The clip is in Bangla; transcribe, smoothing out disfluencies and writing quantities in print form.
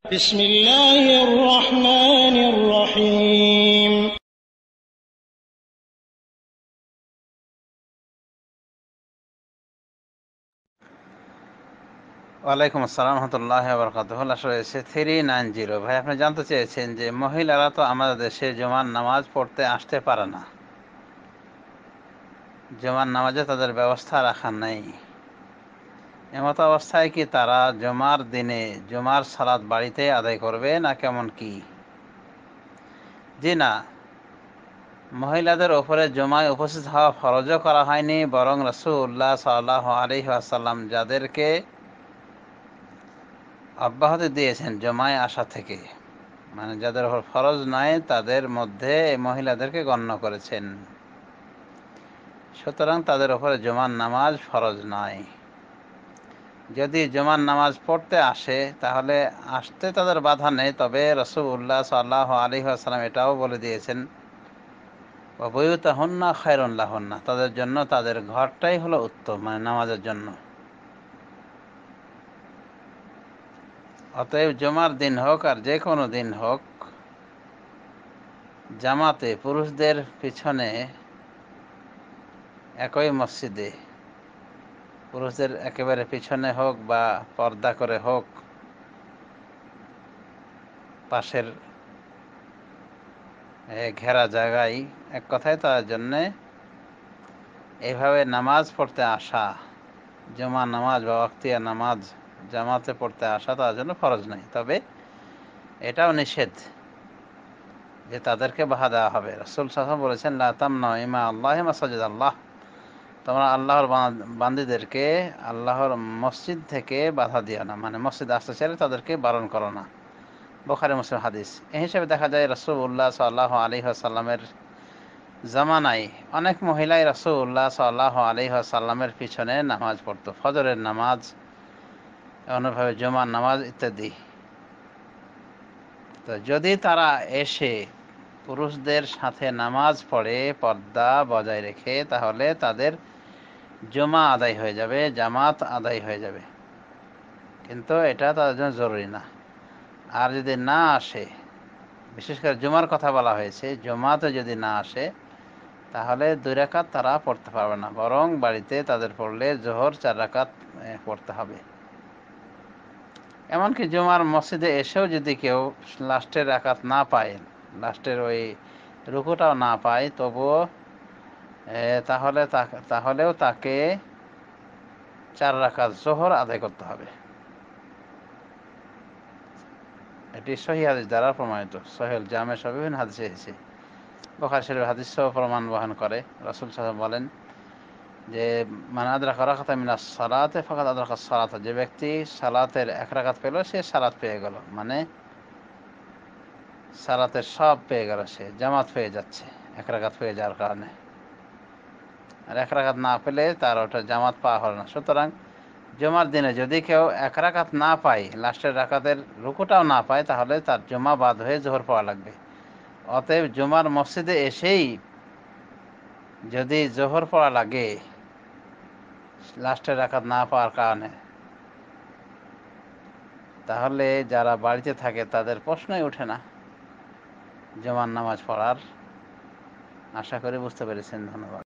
بسم الله الرحمن الرحيم ওয়ালাইকুম আসসালাম রহমতুল্লাহ বরকাতুহ। আসলে এসে 390 ভাই, আপনি জানতে চেয়েছেন যে মহিলারা তো আমাদের দেশে জুমার নামাজ পড়তে আসতে পারে না, জুমার নামাজে তাদের ব্যবস্থা রাখা নেই। এমত অবস্থায় কি তারা জুমার দিনে জুমার সালাত বাড়িতে আদায় করবে না কেমন কি? জি না, মহিলাদের ওপরে জুমায় উপস্থিত হওয়া ফরজও করা হয়নি, বরং রাসূলুল্লাহ সাল্লাল্লাহু আলাইহি ওয়াসাল্লাম যাদেরকে অব্যাহতি দিয়েছেন জুমায় আসা থেকে, মানে যাদের ওপর ফরজ নয় তাদের মধ্যে মহিলাদেরকে গণ্য করেছেন। সুতরাং তাদের ওপরে জুমার নামাজ ফরজ নয়। যদি জুমার নামাজ পড়তে আসে তাহলে আসতে তাদের বাধা নেই, তবে রাসূলুল্লাহ সাল্লাল্লাহু আলাইহি ওয়াসাল্লাম এটাও বলে দিয়েছেন, ওয়া বুয়ুতুহুন্না খায়রুন লাহুন্না, তাদের জন্য তাদের ঘরটাই হলো উত্তম, মানে নামাজের জন্য। অতএব জুমার দিন হোক আর যে কোনো দিন হোক, জামাতে পুরুষদের পিছনে একই মসজিদে, পুরুষদের একেবারে পিছনে হোক বা পর্দা করে হোক, পাশের ঘেরা জায়গায়, এক কথায় তার জন্যে এইভাবে নামাজ পড়তে আসা, জুমা নামাজ বা ওয়াক্তিয়া নামাজ জামাতে পড়তে আসা তার জন্য ফরজ নাই। তবে এটাও নিষেধ যে তাদেরকে বাধা দেওয়া হবে। রাসূল সাল্লাল্লাহু আলাইহি ওয়াসাল্লাম বলেছেন, লা তামনাউ ইমা আল্লাহি মাসাজিদ আল্লাহ, তোমরা আল্লাহর বান্দীদেরকে আল্লাহর মসজিদ থেকে বাধা দিও না, মানে মসজিদ আসতে চাইলে তাদেরকে বারণ করো না। বুখারী মুসলিম হাদিস। এই হিসেবে দেখা যায় রাসূলুল্লাহ সাল্লাল্লাহু আলাইহি ওয়াসাল্লামের জামানায় অনেক মহিলাই রাসূলুল্লাহ সাল্লাল্লাহু আলাইহি ওয়াসাল্লামের পিছনে নামাজ পড়তো, ফজরের নামাজ, অন্যভাবে জুমার নামাজ ইত্যাদি। তো যদি তারা এসে পুরুষদের সাথে নামাজ পড়ে পর্দা বজায় রেখে, তাহলে তাদের জুমা আদায় হয়ে যাবে, জামাত আদায় হয়ে যাবে, কিন্তু এটা তাদের জন্য জরুরি না। আর যদি না আসে, বিশেষ করে জুমার কথা বলা হয়েছে, জুমাতে যদি না আসে তাহলে 2 রাকাত তারা পড়তে পারবে না, বরং বাড়িতে তাদের পড়লে জোহর 4 রাকাত পড়তে হবে। এমনকি জুমার মসজিদে এসেও যদি কেউ লাস্টের রাকাত না পায়, লাস্টের ওই রুকুটাও না পায়, তবুও তাহলেও তাকে 4 রাকাত জোহর আদায় করতে হবে। এটি সহিহ হাদিস দ্বারা প্রমাণিত, সহিহুল জামে সহ বিভিন্ন হাদিসে এসেছে। বুখারী শরীফ হাদিস সহ প্রমাণ বহন করে। রাসূল সাল্লাল্লাহু আলাইহি ওয়াসাল্লাম বলেন যে, মান আদরাকা রাকাতাম মিনাস সালাতে ফাকাদ আদরাকাস সালাত, যে ব্যক্তি সালাতের 1 রাকাত পেল সে সালাত পেয়ে গেল, মানে সালাতের সব পেয়ে গেল, সে জামাত পেয়ে যাচ্ছে 1 রাকাত পেয়ে যাওয়ার কারণে। আর 1 রাকাত না পেলে তার ওটা জামাত পাওয়া হলো না। সুতরাং জুমার দিনে যদি কেউ 1 রাকাত না পায়, লাস্টের রাকাতের রুকুটাও না পায়, তাহলে তার জুমা বাদ হয়ে জোহর পড়া লাগবে। অতএব জুমার মসজিদে এসেই যদি জোহর পড়া লাগে লাস্টের রাকাত না পাওয়ার কারণে, তাহলে যারা বাড়িতে থাকে তাদের প্রশ্নই ওঠে না জুমার নামাজ পড়ার। আশা করি বুঝতে পেরেছেন। ধন্যবাদ।